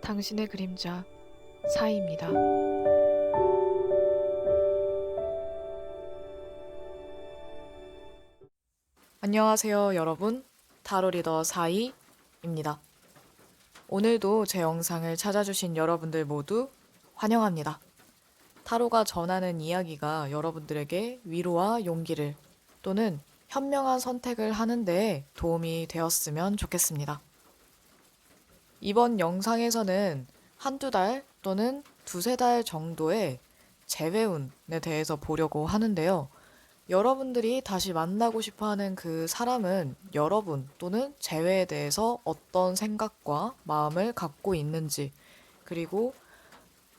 당신의 그림자 사이입니다. 안녕하세요, 여러분. 타로 리더 사이입니다. 오늘도 제 영상을 찾아주신 여러분들 모두 환영합니다. 타로가 전하는 이야기가 여러분들에게 위로와 용기를 또는 현명한 선택을 하는 데 도움이 되었으면 좋겠습니다. 이번 영상에서는 한두 달 또는 두세 달 정도의 재회운에 대해서 보려고 하는데요. 여러분들이 다시 만나고 싶어 하는 그 사람은 여러분 또는 재회에 대해서 어떤 생각과 마음을 갖고 있는지, 그리고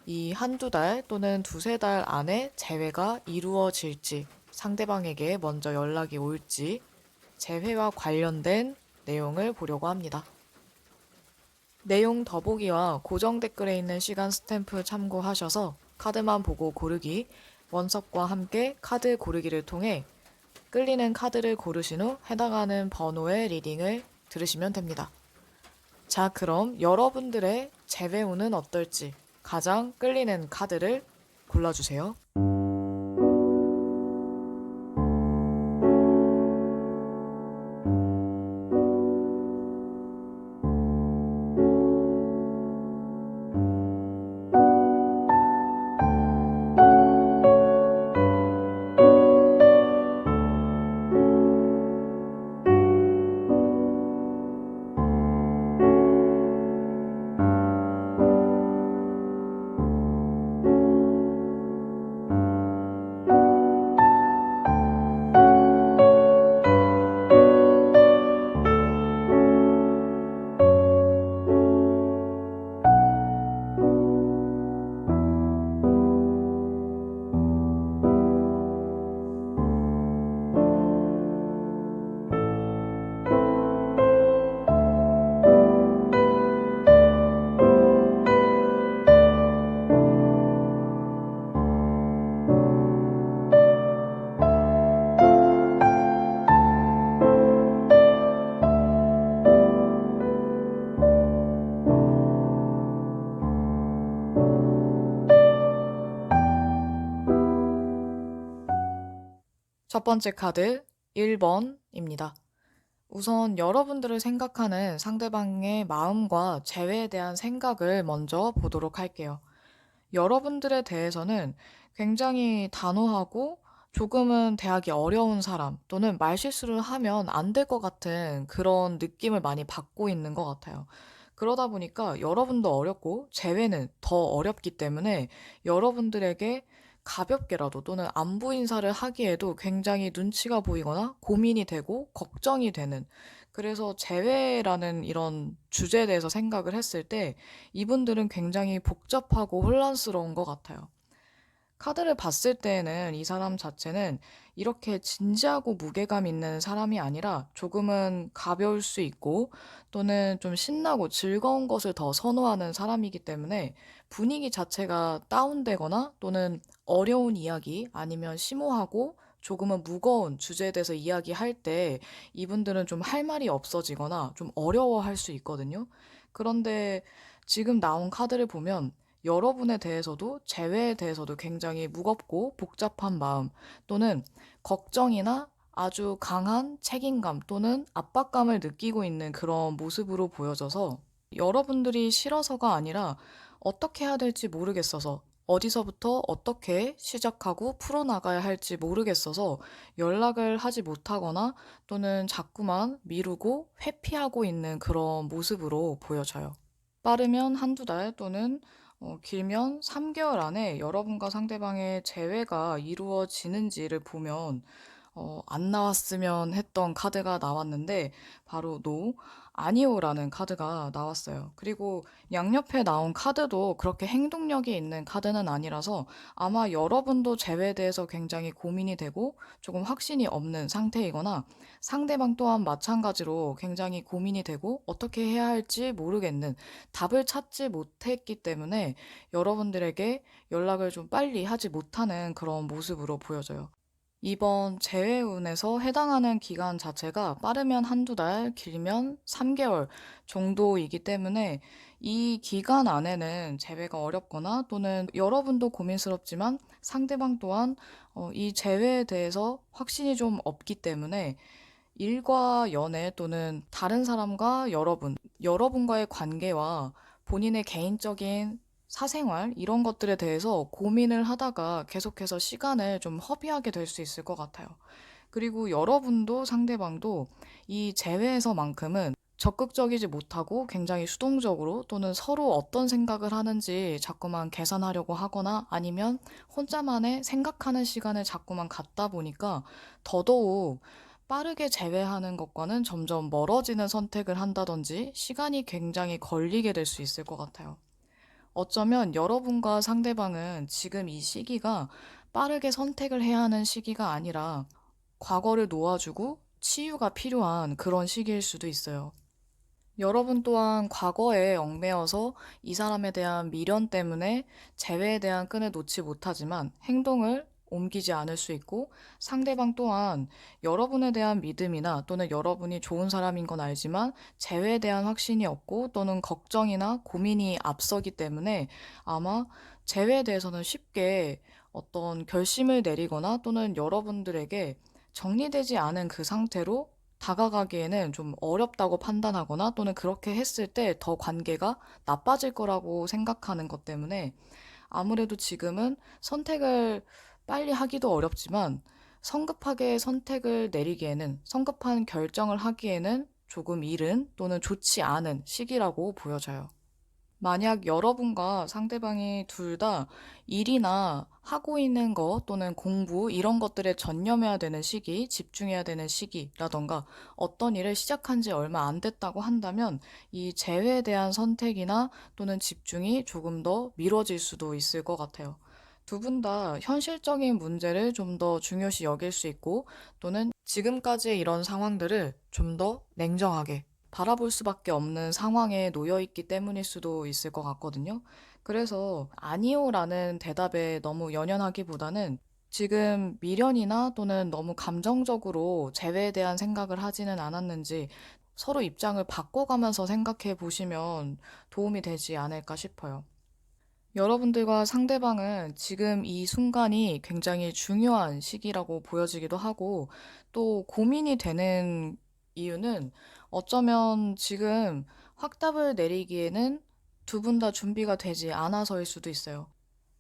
이 한두 달 또는 두세 달 안에 재회가 이루어질지, 상대방에게 먼저 연락이 올지, 재회와 관련된 내용을 보려고 합니다. 내용 더보기와 고정 댓글에 있는 시간 스탬프 참고하셔서 카드만 보고 고르기, 원석과 함께 카드 고르기를 통해 끌리는 카드를 고르신 후 해당하는 번호의 리딩을 들으시면 됩니다. 자, 그럼 여러분들의 재배운은 어떨지 가장 끌리는 카드를 골라주세요. 첫 번째 카드 1번입니다. 우선 여러분들을 생각하는 상대방의 마음과 재회에 대한 생각을 먼저 보도록 할게요. 여러분들에 대해서는 굉장히 단호하고 조금은 대하기 어려운 사람 또는 말실수를 하면 안 될 것 같은 그런 느낌을 많이 받고 있는 것 같아요. 그러다 보니까 여러분도 어렵고 재회는 더 어렵기 때문에 여러분들에게 가볍게라도 또는 안부 인사를 하기에도 굉장히 눈치가 보이거나 고민이 되고 걱정이 되는, 그래서 재회라는 이런 주제에 대해서 생각을 했을 때 이분들은 굉장히 복잡하고 혼란스러운 것 같아요. 카드를 봤을 때에는 이 사람 자체는 이렇게 진지하고 무게감 있는 사람이 아니라 조금은 가벼울 수 있고 또는 좀 신나고 즐거운 것을 더 선호하는 사람이기 때문에 분위기 자체가 다운되거나 또는 어려운 이야기 아니면 심오하고 조금은 무거운 주제에 대해서 이야기할 때 이분들은 좀 할 말이 없어지거나 좀 어려워할 수 있거든요. 그런데 지금 나온 카드를 보면 여러분에 대해서도 재회에 대해서도 굉장히 무겁고 복잡한 마음 또는 걱정이나 아주 강한 책임감 또는 압박감을 느끼고 있는 그런 모습으로 보여져서 여러분들이 싫어서가 아니라 어떻게 해야 될지 모르겠어서, 어디서부터 어떻게 시작하고 풀어나가야 할지 모르겠어서 연락을 하지 못하거나 또는 자꾸만 미루고 회피하고 있는 그런 모습으로 보여져요. 빠르면 한두 달 또는 길면 3개월 안에 여러분과 상대방의 재회가 이루어지는지를 보면 안 나왔으면 했던 카드가 나왔는데 바로 노, 아니오라는 카드가 나왔어요. 그리고 양옆에 나온 카드도 그렇게 행동력이 있는 카드는 아니라서 아마 여러분도 재회에 대해서 굉장히 고민이 되고 조금 확신이 없는 상태이거나 상대방 또한 마찬가지로 굉장히 고민이 되고 어떻게 해야 할지 모르겠는, 답을 찾지 못했기 때문에 여러분들에게 연락을 좀 빨리 하지 못하는 그런 모습으로 보여져요. 이번 재회운에서 해당하는 기간 자체가 빠르면 한두 달, 길면 3개월 정도이기 때문에 이 기간 안에는 재회가 어렵거나 또는 여러분도 고민스럽지만 상대방 또한 이 재회에 대해서 확신이 좀 없기 때문에 일과 연애 또는 다른 사람과 여러분과의 관계와 본인의 개인적인 사생활, 이런 것들에 대해서 고민을 하다가 계속해서 시간을 좀 허비하게 될 수 있을 것 같아요. 그리고 여러분도 상대방도 이 재회에서만큼은 적극적이지 못하고 굉장히 수동적으로 또는 서로 어떤 생각을 하는지 자꾸만 계산하려고 하거나 아니면 혼자만의 생각하는 시간을 자꾸만 갖다 보니까 더더욱 빠르게 재회하는 것과는 점점 멀어지는 선택을 한다든지 시간이 굉장히 걸리게 될 수 있을 것 같아요. 어쩌면 여러분과 상대방은 지금 이 시기가 빠르게 선택을 해야 하는 시기가 아니라 과거를 놓아주고 치유가 필요한 그런 시기일 수도 있어요. 여러분 또한 과거에 얽매여서 이 사람에 대한 미련 때문에 재회에 대한 끈을 놓지 못하지만 행동을 옮기지 않을 수 있고 상대방 또한 여러분에 대한 믿음이나 또는 여러분이 좋은 사람인 건 알지만 재회에 대한 확신이 없고 또는 걱정이나 고민이 앞서기 때문에 아마 재회에 대해서는 쉽게 어떤 결심을 내리거나 또는 여러분들에게 정리되지 않은 그 상태로 다가가기에는 좀 어렵다고 판단하거나 또는 그렇게 했을 때 더 관계가 나빠질 거라고 생각하는 것 때문에 아무래도 지금은 선택을 빨리 하기도 어렵지만 성급하게 선택을 내리기에는 성급한 결정을 하기에는 조금 이른 또는 좋지 않은 시기라고 보여져요. 만약 여러분과 상대방이 둘 다 일이나 하고 있는 것 또는 공부 이런 것들에 전념해야 되는 시기, 집중해야 되는 시기라던가 어떤 일을 시작한 지 얼마 안 됐다고 한다면 이 재회에 대한 선택이나 또는 집중이 조금 더 미뤄질 수도 있을 것 같아요. 두 분 다 현실적인 문제를 좀 더 중요시 여길 수 있고 또는 지금까지의 이런 상황들을 좀 더 냉정하게 바라볼 수밖에 없는 상황에 놓여 있기 때문일 수도 있을 것 같거든요. 그래서 아니요라는 대답에 너무 연연하기보다는 지금 미련이나 또는 너무 감정적으로 재회에 대한 생각을 하지는 않았는지 서로 입장을 바꿔가면서 생각해 보시면 도움이 되지 않을까 싶어요. 여러분들과 상대방은 지금 이 순간이 굉장히 중요한 시기라고 보여지기도 하고 또 고민이 되는 이유는 어쩌면 지금 확답을 내리기에는 두 분 다 준비가 되지 않아서일 수도 있어요.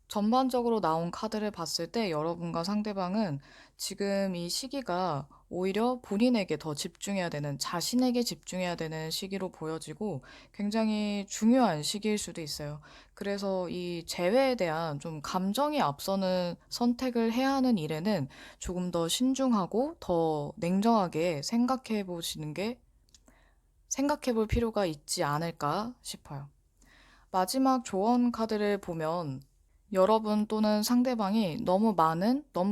전반적으로 나온 카드를 봤을 때 여러분과 상대방은 지금 이 시기가 오히려 본인에게 더 집중해야 되는, 자신에게 집중해야 되는 시기로 보여지고 굉장히 중요한 시기일 수도 있어요. 그래서 이 재회에 대한 좀 감정이 앞서는 선택을 해야 하는 일에는 조금 더 신중하고 더 냉정하게 생각해 볼 필요가 있지 않을까 싶어요. 마지막 조언 카드를 보면 여러분 또는 상대방이 너무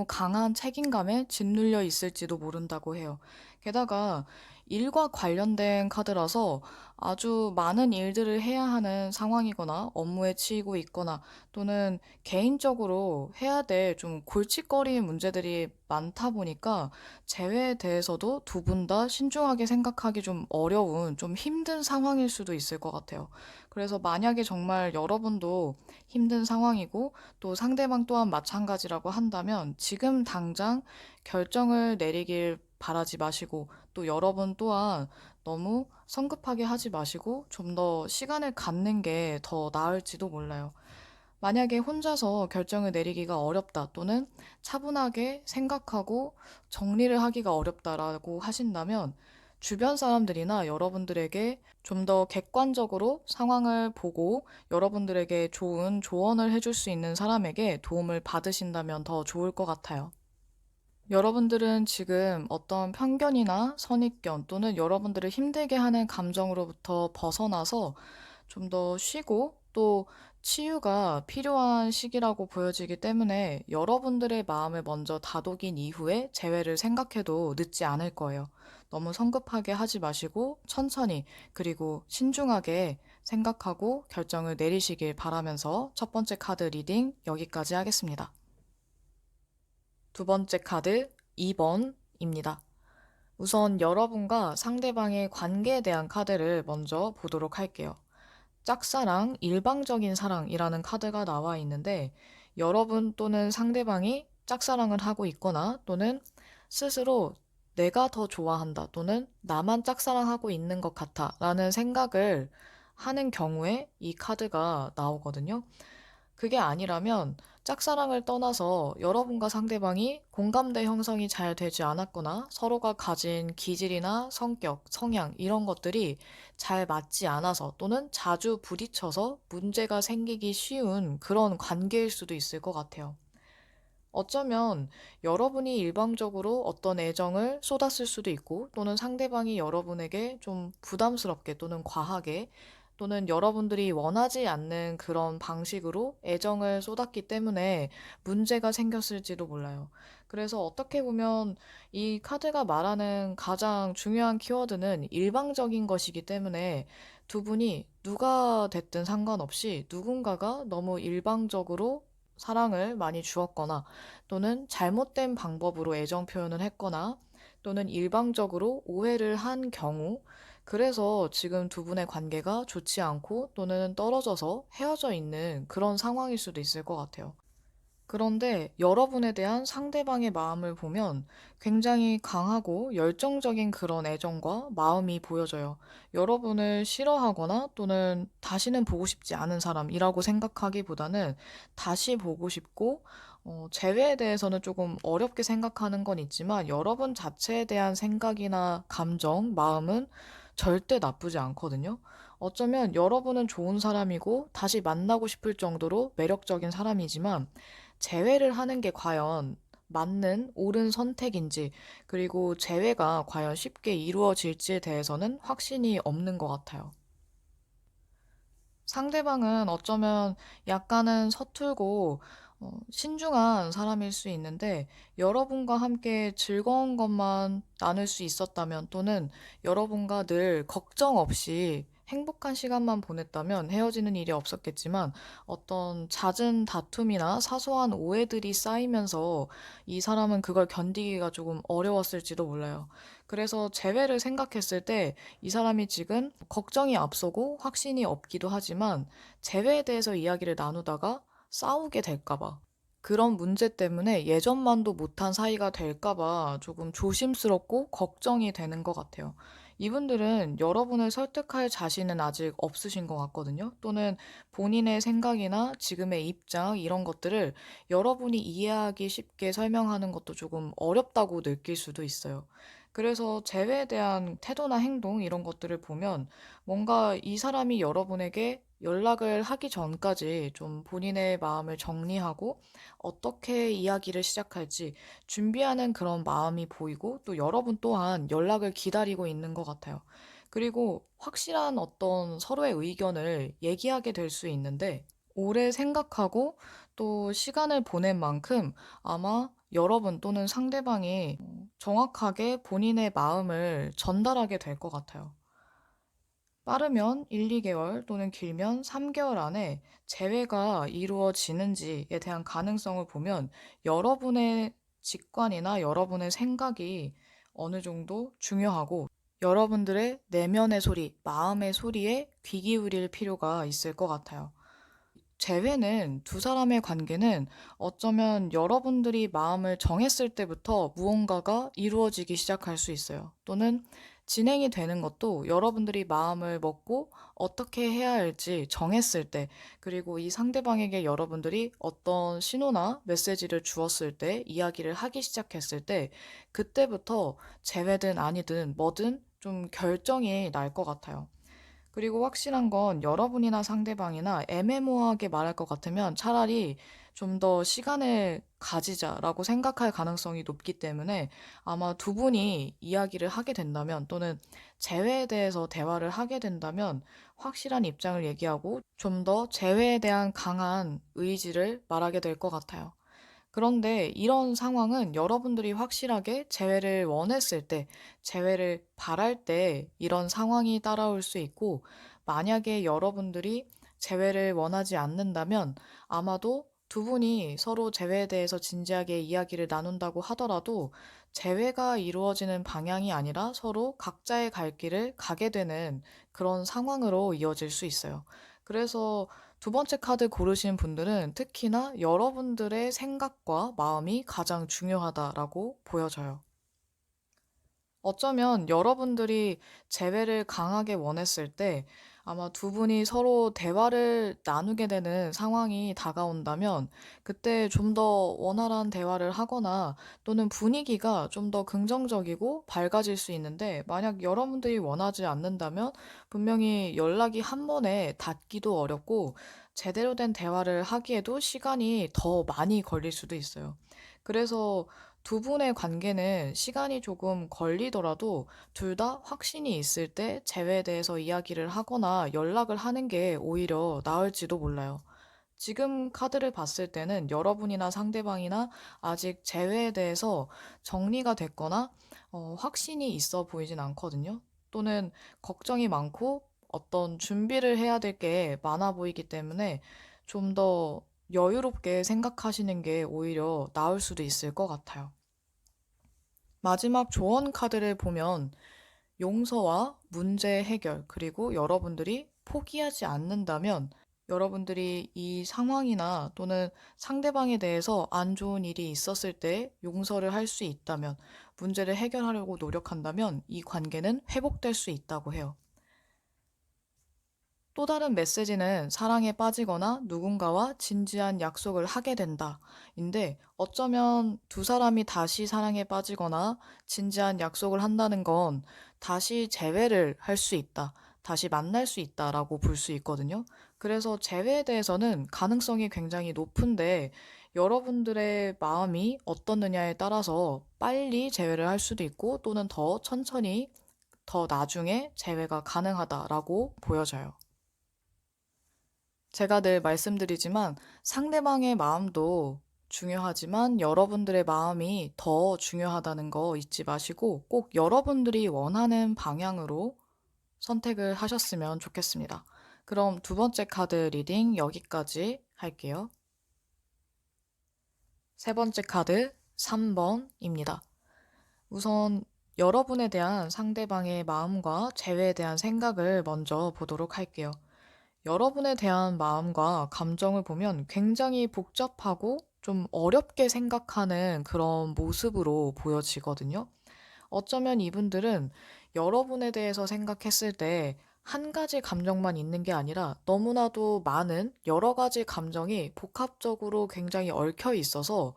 강한 책임감에 짓눌려 있을지도 모른다고 해요. 게다가 일과 관련된 카드라서 아주 많은 일들을 해야 하는 상황이거나 업무에 치이고 있거나 또는 개인적으로 해야 될 좀 골칫거리 문제들이 많다 보니까 재회에 대해서도 두 분 다 신중하게 생각하기 좀 어려운 좀 힘든 상황일 수도 있을 것 같아요. 그래서 만약에 정말 여러분도 힘든 상황이고 또 상대방 또한 마찬가지라고 한다면 지금 당장 결정을 내리길 바라지 마시고 또 여러분 또한 너무 성급하게 하지 마시고 좀 더 시간을 갖는 게 더 나을지도 몰라요. 만약에 혼자서 결정을 내리기가 어렵다 또는 차분하게 생각하고 정리를 하기가 어렵다라고 하신다면 주변 사람들이나 여러분들에게 좀 더 객관적으로 상황을 보고 여러분들에게 좋은 조언을 해줄 수 있는 사람에게 도움을 받으신다면 더 좋을 것 같아요. 여러분들은 지금 어떤 편견이나 선입견 또는 여러분들을 힘들게 하는 감정으로부터 벗어나서 좀 더 쉬고 또 치유가 필요한 시기라고 보여지기 때문에 여러분들의 마음을 먼저 다독인 이후에 재회를 생각해도 늦지 않을 거예요. 너무 성급하게 하지 마시고 천천히 그리고 신중하게 생각하고 결정을 내리시길 바라면서 첫 번째 카드 리딩 여기까지 하겠습니다. 두 번째 카드 2번입니다. 우선 여러분과 상대방의 관계에 대한 카드를 먼저 보도록 할게요. 짝사랑, 일방적인 사랑이라는 카드가 나와 있는데 여러분 또는 상대방이 짝사랑을 하고 있거나 또는 스스로 내가 더 좋아한다 또는 나만 짝사랑하고 있는 것 같아 라는 생각을 하는 경우에 이 카드가 나오거든요. 그게 아니라면 짝사랑을 떠나서 여러분과 상대방이 공감대 형성이 잘 되지 않았거나 서로가 가진 기질이나 성격, 성향 이런 것들이 잘 맞지 않아서 또는 자주 부딪혀서 문제가 생기기 쉬운 그런 관계일 수도 있을 것 같아요. 어쩌면 여러분이 일방적으로 어떤 애정을 쏟았을 수도 있고 또는 상대방이 여러분에게 좀 부담스럽게 또는 과하게 또는 여러분들이 원하지 않는 그런 방식으로 애정을 쏟았기 때문에 문제가 생겼을지도 몰라요. 그래서 어떻게 보면 이 카드가 말하는 가장 중요한 키워드는 일방적인 것이기 때문에 두 분이 누가 됐든 상관없이 누군가가 너무 일방적으로 사랑을 많이 주었거나 또는 잘못된 방법으로 애정 표현을 했거나 또는 일방적으로 오해를 한 경우, 그래서 지금 두 분의 관계가 좋지 않고 또는 떨어져서 헤어져 있는 그런 상황일 수도 있을 것 같아요. 그런데 여러분에 대한 상대방의 마음을 보면 굉장히 강하고 열정적인 그런 애정과 마음이 보여져요. 여러분을 싫어하거나 또는 다시는 보고 싶지 않은 사람이라고 생각하기보다는 다시 보고 싶고, 재회에 대해서는 조금 어렵게 생각하는 건 있지만 여러분 자체에 대한 생각이나 감정, 마음은 절대 나쁘지 않거든요. 어쩌면 여러분은 좋은 사람이고 다시 만나고 싶을 정도로 매력적인 사람이지만 재회를 하는 게 과연 맞는 옳은 선택인지, 그리고 재회가 과연 쉽게 이루어질지에 대해서는 확신이 없는 것 같아요. 상대방은 어쩌면 약간은 서툴고 신중한 사람일 수 있는데 여러분과 함께 즐거운 것만 나눌 수 있었다면 또는 여러분과 늘 걱정 없이 행복한 시간만 보냈다면 헤어지는 일이 없었겠지만 어떤 잦은 다툼이나 사소한 오해들이 쌓이면서 이 사람은 그걸 견디기가 조금 어려웠을지도 몰라요. 그래서 재회를 생각했을 때 이 사람이 지금 걱정이 앞서고 확신이 없기도 하지만 재회에 대해서 이야기를 나누다가 싸우게 될까봐 그런 문제 때문에 예전만도 못한 사이가 될까봐 조금 조심스럽고 걱정이 되는 것 같아요. 이분들은 여러분을 설득할 자신은 아직 없으신 것 같거든요. 또는 본인의 생각이나 지금의 입장, 이런 것들을 여러분이 이해하기 쉽게 설명하는 것도 조금 어렵다고 느낄 수도 있어요. 그래서 재회에 대한 태도나 행동 이런 것들을 보면 뭔가 이 사람이 여러분에게 연락을 하기 전까지 좀 본인의 마음을 정리하고 어떻게 이야기를 시작할지 준비하는 그런 마음이 보이고 또 여러분 또한 연락을 기다리고 있는 것 같아요. 그리고 확실한 어떤 서로의 의견을 얘기하게 될 수 있는데 오래 생각하고 또 시간을 보낸 만큼 아마 여러분 또는 상대방이 정확하게 본인의 마음을 전달하게 될 것 같아요. 빠르면 1, 2개월 또는 길면 3개월 안에 재회가 이루어지는지에 대한 가능성을 보면 여러분의 직관이나 여러분의 생각이 어느 정도 중요하고 여러분들의 내면의 소리, 마음의 소리에 귀 기울일 필요가 있을 것 같아요. 재회는 두 사람의 관계는 어쩌면 여러분들이 마음을 정했을 때부터 무언가가 이루어지기 시작할 수 있어요. 또는 진행이 되는 것도 여러분들이 마음을 먹고 어떻게 해야 할지 정했을 때, 그리고 이 상대방에게 여러분들이 어떤 신호나 메시지를 주었을 때, 이야기를 하기 시작했을 때, 그때부터 재회든 아니든 뭐든 좀 결정이 날 것 같아요. 그리고 확실한 건 여러분이나 상대방이나 애매모호하게 말할 것 같으면 차라리 좀 더 시간을 가지자라고 생각할 가능성이 높기 때문에 아마 두 분이 이야기를 하게 된다면 또는 재회에 대해서 대화를 하게 된다면 확실한 입장을 얘기하고 좀 더 재회에 대한 강한 의지를 말하게 될 것 같아요. 그런데 이런 상황은 여러분들이 확실하게 재회를 원했을 때, 재회를 바랄 때 이런 상황이 따라올 수 있고, 만약에 여러분들이 재회를 원하지 않는다면 아마도 두 분이 서로 재회에 대해서 진지하게 이야기를 나눈다고 하더라도 재회가 이루어지는 방향이 아니라 서로 각자의 갈 길을 가게 되는 그런 상황으로 이어질 수 있어요. 그래서 두 번째 카드 고르신 분들은 특히나 여러분들의 생각과 마음이 가장 중요하다라고 보여져요. 어쩌면 여러분들이 재회를 강하게 원했을 때 아마 두 분이 서로 대화를 나누게 되는 상황이 다가온다면 그때 좀 더 원활한 대화를 하거나 또는 분위기가 좀 더 긍정적이고 밝아질 수 있는데 만약 여러분들이 원하지 않는다면 분명히 연락이 한 번에 닿기도 어렵고 제대로 된 대화를 하기에도 시간이 더 많이 걸릴 수도 있어요. 그래서 두 분의 관계는 시간이 조금 걸리더라도 둘 다 확신이 있을 때 재회에 대해서 이야기를 하거나 연락을 하는 게 오히려 나을지도 몰라요. 지금 카드를 봤을 때는 여러분이나 상대방이나 아직 재회에 대해서 정리가 됐거나 확신이 있어 보이진 않거든요. 또는 걱정이 많고 어떤 준비를 해야 될 게 많아 보이기 때문에 좀 더 여유롭게 생각하시는 게 오히려 나을 수도 있을 것 같아요. 마지막 조언 카드를 보면 용서와 문제 해결, 그리고 여러분들이 포기하지 않는다면 여러분들이 이 상황이나 또는 상대방에 대해서 안 좋은 일이 있었을 때 용서를 할 수 있다면, 문제를 해결하려고 노력한다면 이 관계는 회복될 수 있다고 해요. 또 다른 메시지는 사랑에 빠지거나 누군가와 진지한 약속을 하게 된다. 인데 어쩌면 두 사람이 다시 사랑에 빠지거나 진지한 약속을 한다는 건 다시 재회를 할 수 있다. 다시 만날 수 있다라고 볼 수 있거든요. 그래서 재회에 대해서는 가능성이 굉장히 높은데 여러분들의 마음이 어떻느냐에 따라서 빨리 재회를 할 수도 있고 또는 더 천천히 더 나중에 재회가 가능하다라고 보여져요. 제가 늘 말씀드리지만 상대방의 마음도 중요하지만 여러분들의 마음이 더 중요하다는 거 잊지 마시고 꼭 여러분들이 원하는 방향으로 선택을 하셨으면 좋겠습니다. 그럼 두 번째 카드 리딩 여기까지 할게요. 세 번째 카드 3번입니다. 우선 여러분에 대한 상대방의 마음과 재회에 대한 생각을 먼저 보도록 할게요. 여러분에 대한 마음과 감정을 보면 굉장히 복잡하고 좀 어렵게 생각하는 그런 모습으로 보여지거든요. 어쩌면 이분들은 여러분에 대해서 생각했을 때 한 가지 감정만 있는 게 아니라 너무나도 많은 여러 가지 감정이 복합적으로 굉장히 얽혀 있어서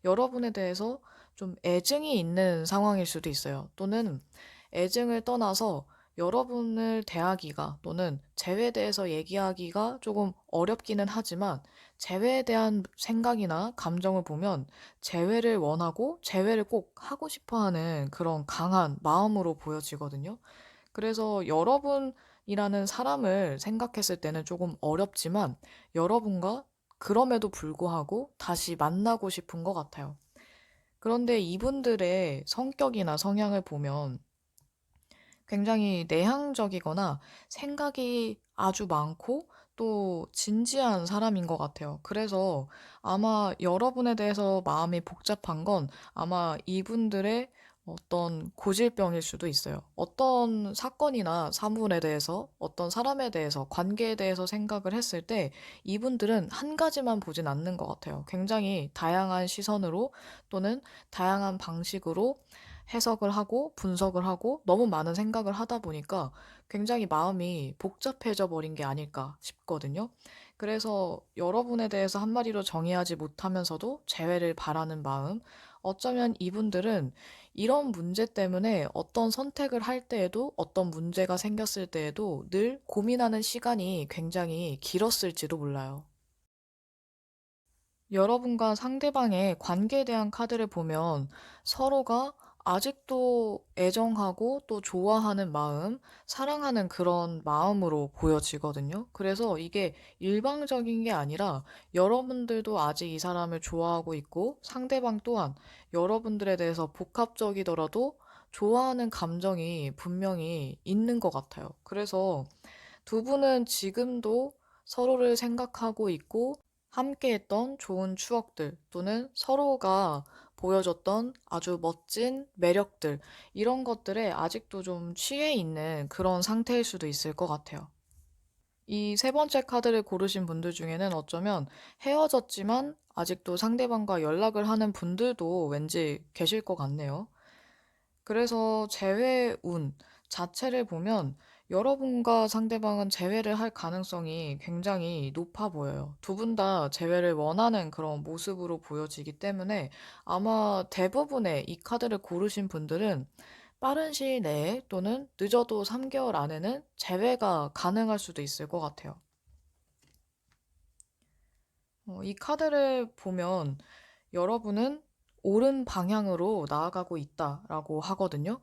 여러분에 대해서 좀 애증이 있는 상황일 수도 있어요. 또는 애증을 떠나서 여러분을 대하기가 또는 재회에 대해서 얘기하기가 조금 어렵기는 하지만 재회에 대한 생각이나 감정을 보면 재회를 원하고 재회를 꼭 하고 싶어 하는 그런 강한 마음으로 보여지거든요. 그래서 여러분이라는 사람을 생각했을 때는 조금 어렵지만 여러분과 그럼에도 불구하고 다시 만나고 싶은 것 같아요. 그런데 이분들의 성격이나 성향을 보면 굉장히 내향적이거나 생각이 아주 많고 또 진지한 사람인 것 같아요. 그래서 아마 여러분에 대해서 마음이 복잡한 건 아마 이분들의 어떤 고질병일 수도 있어요. 어떤 사건이나 사물에 대해서, 어떤 사람에 대해서, 관계에 대해서 생각을 했을 때 이분들은 한 가지만 보진 않는 것 같아요. 굉장히 다양한 시선으로 또는 다양한 방식으로 해석을 하고 분석을 하고 너무 많은 생각을 하다 보니까 굉장히 마음이 복잡해져 버린 게 아닐까 싶거든요. 그래서 여러분에 대해서 한마디로 정의하지 못하면서도 재회를 바라는 마음, 어쩌면 이분들은 이런 문제 때문에 어떤 선택을 할 때에도 어떤 문제가 생겼을 때에도 늘 고민하는 시간이 굉장히 길었을지도 몰라요. 여러분과 상대방의 관계에 대한 카드를 보면 서로가 아직도 애정하고 또 좋아하는 마음, 사랑하는 그런 마음으로 보여지거든요. 그래서 이게 일방적인 게 아니라 여러분들도 아직 이 사람을 좋아하고 있고 상대방 또한 여러분들에 대해서 복합적이더라도 좋아하는 감정이 분명히 있는 것 같아요. 그래서 두 분은 지금도 서로를 생각하고 있고 함께했던 좋은 추억들 또는 서로가 보여줬던 아주 멋진 매력들, 이런 것들에 아직도 좀 취해 있는 그런 상태일 수도 있을 것 같아요. 이 세 번째 카드를 고르신 분들 중에는 어쩌면 헤어졌지만 아직도 상대방과 연락을 하는 분들도 왠지 계실 것 같네요. 그래서 재회 운 자체를 보면 여러분과 상대방은 재회를 할 가능성이 굉장히 높아 보여요. 두 분 다 재회를 원하는 그런 모습으로 보여지기 때문에 아마 대부분의 이 카드를 고르신 분들은 빠른 시일 내에 또는 늦어도 3개월 안에는 재회가 가능할 수도 있을 것 같아요. 이 카드를 보면 여러분은 옳은 방향으로 나아가고 있다라고 하거든요.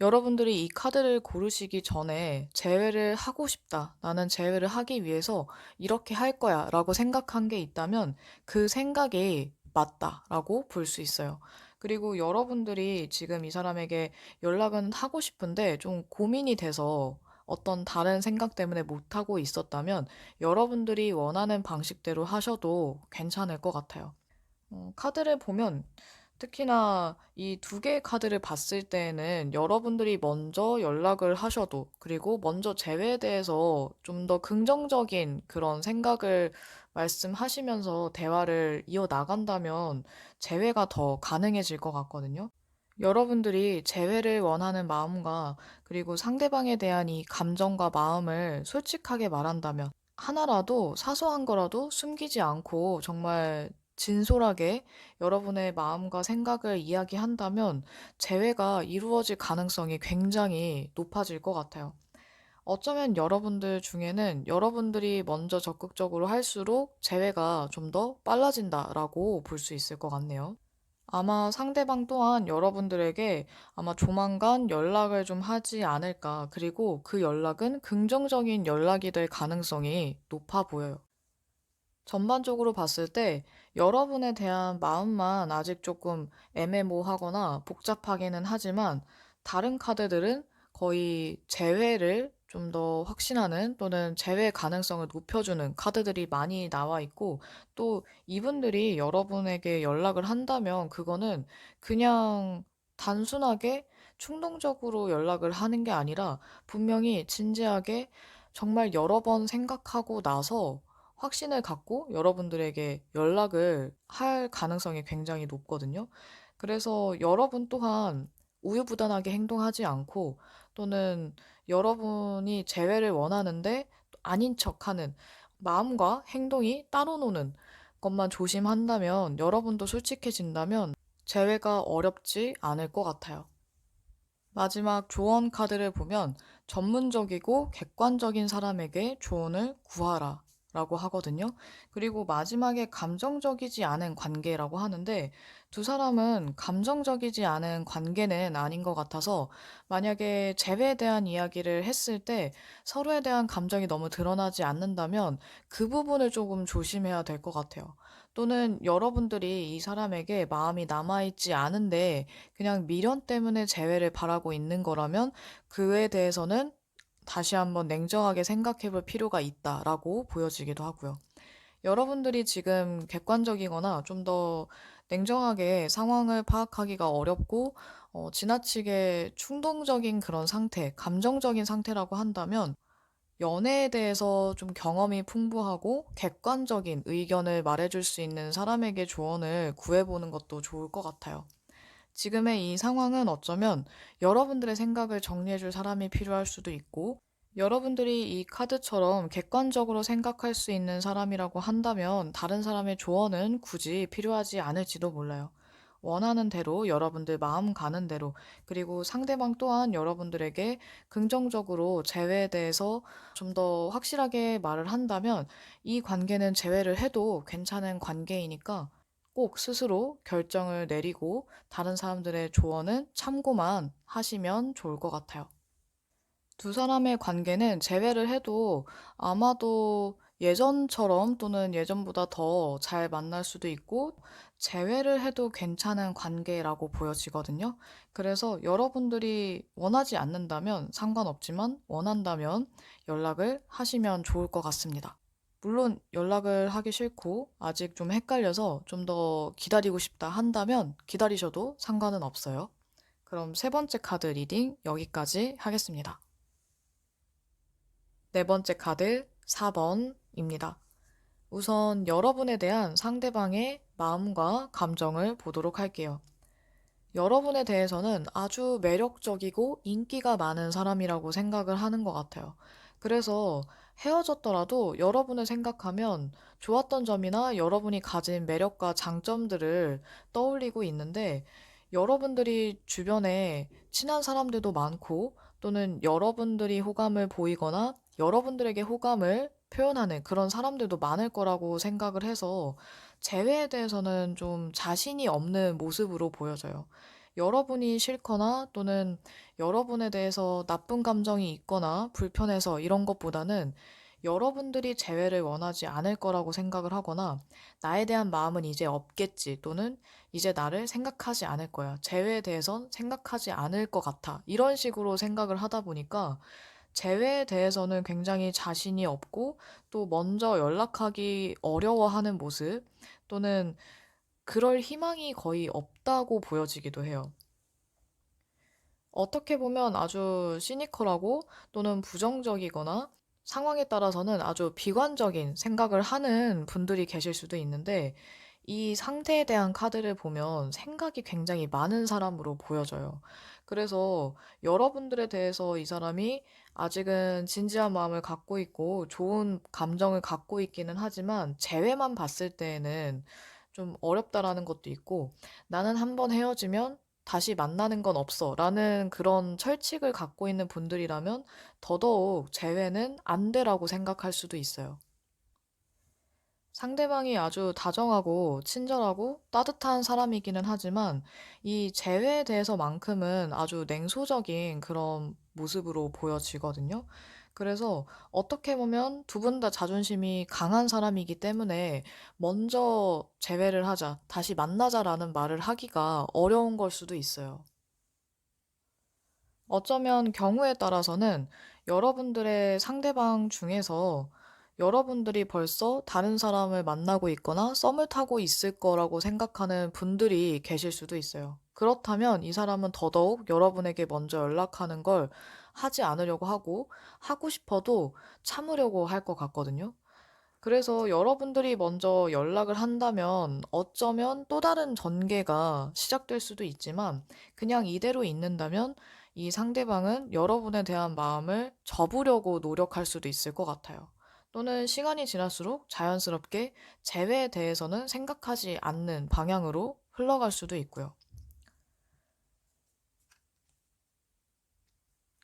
여러분들이 이 카드를 고르시기 전에 재회를 하고 싶다. 나는 재회를 하기 위해서 이렇게 할 거야. 라고 생각한 게 있다면 그 생각이 맞다라고 볼 수 있어요. 그리고 여러분들이 지금 이 사람에게 연락은 하고 싶은데 좀 고민이 돼서 어떤 다른 생각 때문에 못하고 있었다면 여러분들이 원하는 방식대로 하셔도 괜찮을 것 같아요. 카드를 보면 특히나 이 두 개의 카드를 봤을 때에는 여러분들이 먼저 연락을 하셔도, 그리고 먼저 재회에 대해서 좀 더 긍정적인 그런 생각을 말씀하시면서 대화를 이어나간다면 재회가 더 가능해질 것 같거든요. 여러분들이 재회를 원하는 마음과 그리고 상대방에 대한 이 감정과 마음을 솔직하게 말한다면 하나라도 사소한 거라도 숨기지 않고 정말 진솔하게 여러분의 마음과 생각을 이야기한다면 재회가 이루어질 가능성이 굉장히 높아질 것 같아요. 어쩌면 여러분들 중에는 여러분들이 먼저 적극적으로 할수록 재회가 좀 더 빨라진다라고 볼 수 있을 것 같네요. 아마 상대방 또한 여러분들에게 아마 조만간 연락을 좀 하지 않을까. 그리고 그 연락은 긍정적인 연락이 될 가능성이 높아 보여요. 전반적으로 봤을 때 여러분에 대한 마음만 아직 조금 애매모호하거나 복잡하기는 하지만 다른 카드들은 거의 재회를 좀 더 확신하는 또는 재회 가능성을 높여주는 카드들이 많이 나와 있고, 또 이분들이 여러분에게 연락을 한다면 그거는 그냥 단순하게 충동적으로 연락을 하는 게 아니라 분명히 진지하게 정말 여러 번 생각하고 나서 확신을 갖고 여러분들에게 연락을 할 가능성이 굉장히 높거든요. 그래서 여러분 또한 우유부단하게 행동하지 않고, 또는 여러분이 재회를 원하는데 아닌 척하는 마음과 행동이 따로 노는 것만 조심한다면, 여러분도 솔직해진다면 재회가 어렵지 않을 것 같아요. 마지막 조언 카드를 보면 전문적이고 객관적인 사람에게 조언을 구하라 라고 하거든요. 그리고 마지막에 감정적이지 않은 관계라고 하는데, 두 사람은 감정적이지 않은 관계는 아닌 것 같아서 만약에 재회에 대한 이야기를 했을 때 서로에 대한 감정이 너무 드러나지 않는다면 그 부분을 조금 조심해야 될 것 같아요. 또는 여러분들이 이 사람에게 마음이 남아있지 않은데 그냥 미련 때문에 재회를 바라고 있는 거라면 그에 대해서는 다시 한번 냉정하게 생각해 볼 필요가 있다라고 보여지기도 하고요. 여러분들이 지금 객관적이거나 좀 더 냉정하게 상황을 파악하기가 어렵고 지나치게 충동적인 그런 상태, 감정적인 상태라고 한다면 연애에 대해서 좀 경험이 풍부하고 객관적인 의견을 말해줄 수 있는 사람에게 조언을 구해보는 것도 좋을 것 같아요. 지금의 이 상황은 어쩌면 여러분들의 생각을 정리해줄 사람이 필요할 수도 있고, 여러분들이 이 카드처럼 객관적으로 생각할 수 있는 사람이라고 한다면 다른 사람의 조언은 굳이 필요하지 않을지도 몰라요. 원하는 대로 여러분들 마음 가는 대로, 그리고 상대방 또한 여러분들에게 긍정적으로 재회에 대해서 좀 더 확실하게 말을 한다면 이 관계는 재회를 해도 괜찮은 관계이니까 꼭 스스로 결정을 내리고 다른 사람들의 조언은 참고만 하시면 좋을 것 같아요. 두 사람의 관계는 재회를 해도 아마도 예전처럼 또는 예전보다 더 잘 만날 수도 있고, 재회를 해도 괜찮은 관계라고 보여지거든요. 그래서 여러분들이 원하지 않는다면 상관없지만 원한다면 연락을 하시면 좋을 것 같습니다. 물론 연락을 하기 싫고 아직 좀 헷갈려서 좀 더 기다리고 싶다 한다면 기다리셔도 상관은 없어요. 그럼 세 번째 카드 리딩 여기까지 하겠습니다. 네 번째 카드 4번입니다. 우선 여러분에 대한 상대방의 마음과 감정을 보도록 할게요. 여러분에 대해서는 아주 매력적이고 인기가 많은 사람이라고 생각을 하는 것 같아요. 그래서 헤어졌더라도 여러분을 생각하면 좋았던 점이나 여러분이 가진 매력과 장점들을 떠올리고 있는데 여러분들이 주변에 친한 사람들도 많고 또는 여러분들이 호감을 보이거나 여러분들에게 호감을 표현하는 그런 사람들도 많을 거라고 생각을 해서 재회에 대해서는 좀 자신이 없는 모습으로 보여져요. 여러분이 싫거나 또는 여러분에 대해서 나쁜 감정이 있거나 불편해서 이런 것보다는 여러분들이 재회를 원하지 않을 거라고 생각을 하거나 나에 대한 마음은 이제 없겠지 또는 이제 나를 생각하지 않을 거야. 재회에 대해선 생각하지 않을 것 같아. 이런 식으로 생각을 하다 보니까 재회에 대해서는 굉장히 자신이 없고 또 먼저 연락하기 어려워하는 모습 또는 그럴 희망이 거의 없다고 보여지기도 해요. 어떻게 보면 아주 시니컬하고 또는 부정적이거나 상황에 따라서는 아주 비관적인 생각을 하는 분들이 계실 수도 있는데 이 상태에 대한 카드를 보면 생각이 굉장히 많은 사람으로 보여져요. 그래서 여러분들에 대해서 이 사람이 아직은 진지한 마음을 갖고 있고 좋은 감정을 갖고 있기는 하지만 재회만 봤을 때에는 좀 어렵다라는 것도 있고 나는 한번 헤어지면 다시 만나는 건 없어 라는 그런 철칙을 갖고 있는 분들이라면 더더욱 재회는 안 되라고 생각할 수도 있어요. 상대방이 아주 다정하고 친절하고 따뜻한 사람이기는 하지만 이 재회에 대해서만큼은 아주 냉소적인 그런 모습으로 보여지거든요. 그래서 어떻게 보면 두 분 다 자존심이 강한 사람이기 때문에 먼저 재회를 하자, 다시 만나자라는 말을 하기가 어려운 걸 수도 있어요. 어쩌면 경우에 따라서는 여러분들의 상대방 중에서 여러분들이 벌써 다른 사람을 만나고 있거나 썸을 타고 있을 거라고 생각하는 분들이 계실 수도 있어요. 그렇다면 이 사람은 더더욱 여러분에게 먼저 연락하는 걸 하지 않으려고 하고, 하고 싶어도 참으려고 할 것 같거든요. 그래서 여러분들이 먼저 연락을 한다면 어쩌면 또 다른 전개가 시작될 수도 있지만 그냥 이대로 있는다면 이 상대방은 여러분에 대한 마음을 접으려고 노력할 수도 있을 것 같아요. 또는 시간이 지날수록 자연스럽게 재회에 대해서는 생각하지 않는 방향으로 흘러갈 수도 있고요.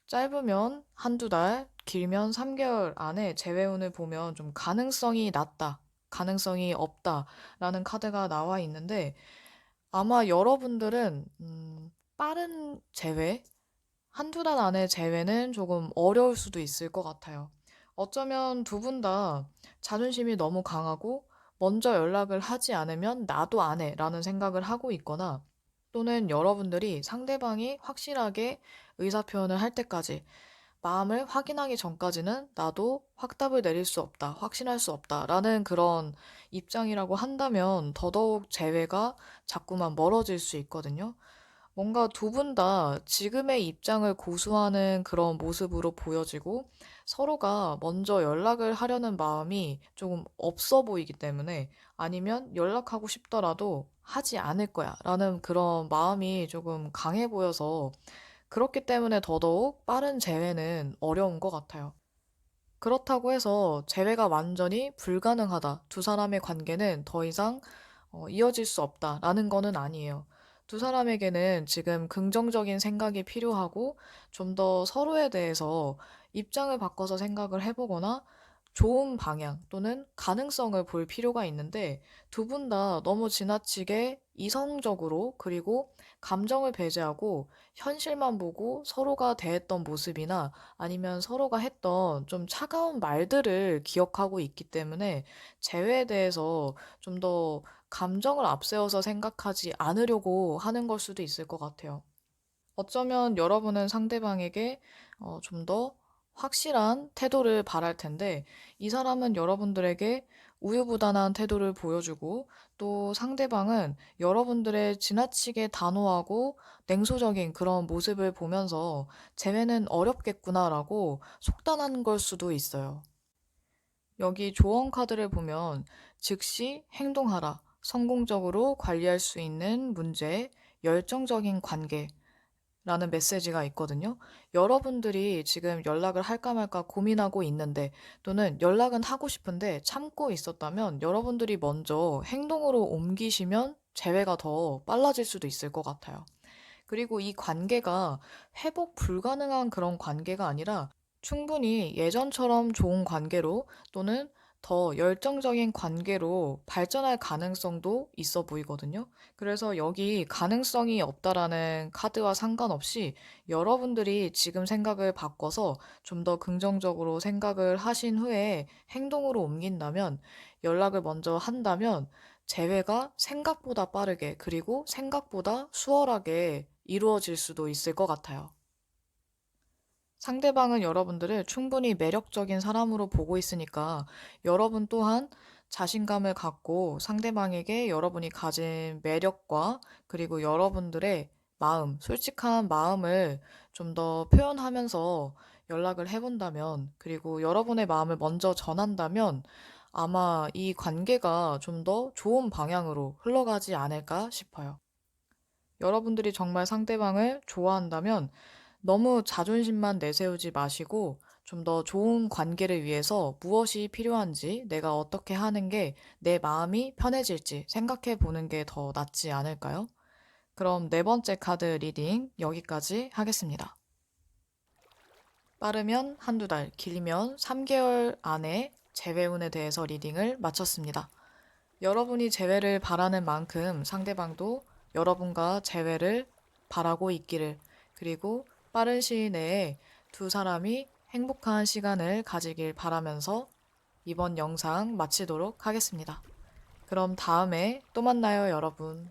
짧으면 한두 달, 길면 3개월 안에 재회운을 보면 좀 가능성이 낮다, 가능성이 없다라는 카드가 나와 있는데 아마 여러분들은 빠른 재회, 한두 달 안에 재회는 조금 어려울 수도 있을 것 같아요. 어쩌면 두 분 다 자존심이 너무 강하고 먼저 연락을 하지 않으면 나도 안 해라는 생각을 하고 있거나 또는 여러분들이 상대방이 확실하게 의사표현을 할 때까지 마음을 확인하기 전까지는 나도 확답을 내릴 수 없다, 확신할 수 없다라는 그런 입장이라고 한다면 더더욱 재회가 자꾸만 멀어질 수 있거든요. 뭔가 두 분 다 지금의 입장을 고수하는 그런 모습으로 보여지고 서로가 먼저 연락을 하려는 마음이 조금 없어 보이기 때문에 아니면 연락하고 싶더라도 하지 않을 거야 라는 그런 마음이 조금 강해 보여서 그렇기 때문에 더더욱 빠른 재회는 어려운 것 같아요. 그렇다고 해서 재회가 완전히 불가능하다. 두 사람의 관계는 더 이상 이어질 수 없다라는 거는 아니에요. 두 사람에게는 지금 긍정적인 생각이 필요하고 좀 더 서로에 대해서 입장을 바꿔서 생각을 해보거나 좋은 방향 또는 가능성을 볼 필요가 있는데 두 분 다 너무 지나치게 이성적으로 그리고 감정을 배제하고 현실만 보고 서로가 대했던 모습이나 아니면 서로가 했던 좀 차가운 말들을 기억하고 있기 때문에 재회에 대해서 좀 더 감정을 앞세워서 생각하지 않으려고 하는 걸 수도 있을 것 같아요. 어쩌면 여러분은 상대방에게 좀 더 확실한 태도를 바랄 텐데, 이 사람은 여러분들에게 우유부단한 태도를 보여주고, 또 상대방은 여러분들의 지나치게 단호하고 냉소적인 그런 모습을 보면서 재회는 어렵겠구나라고 속단한 걸 수도 있어요. 여기 조언 카드를 보면 즉시 행동하라, 성공적으로 관리할 수 있는 문제, 열정적인 관계, 라는 메시지가 있거든요. 여러분들이 지금 연락을 할까 말까 고민하고 있는데, 또는 연락은 하고 싶은데 참고 있었다면 여러분들이 먼저 행동으로 옮기시면 재회가 더 빨라질 수도 있을 것 같아요. 그리고 이 관계가 회복 불가능한 그런 관계가 아니라 충분히 예전처럼 좋은 관계로, 또는 더 열정적인 관계로 발전할 가능성도 있어 보이거든요. 그래서 여기 가능성이 없다라는 카드와 상관없이 여러분들이 지금 생각을 바꿔서 좀 더 긍정적으로 생각을 하신 후에 행동으로 옮긴다면, 연락을 먼저 한다면 재회가 생각보다 빠르게, 그리고 생각보다 수월하게 이루어질 수도 있을 것 같아요. 상대방은 여러분들을 충분히 매력적인 사람으로 보고 있으니까 여러분 또한 자신감을 갖고 상대방에게 여러분이 가진 매력과, 그리고 여러분들의 마음, 솔직한 마음을 좀 더 표현하면서 연락을 해본다면, 그리고 여러분의 마음을 먼저 전한다면 아마 이 관계가 좀 더 좋은 방향으로 흘러가지 않을까 싶어요. 여러분들이 정말 상대방을 좋아한다면 너무 자존심만 내세우지 마시고 좀 더 좋은 관계를 위해서 무엇이 필요한지, 내가 어떻게 하는 게 내 마음이 편해질지 생각해 보는 게 더 낫지 않을까요? 그럼 네 번째 카드 리딩 여기까지 하겠습니다. 빠르면 한두 달, 길면 3개월 안에 재회운에 대해서 리딩을 마쳤습니다. 여러분이 재회를 바라는 만큼 상대방도 여러분과 재회를 바라고 있기를, 그리고 빠른 시일 내에 두 사람이 행복한 시간을 가지길 바라면서 이번 영상 마치도록 하겠습니다. 그럼 다음에 또 만나요, 여러분.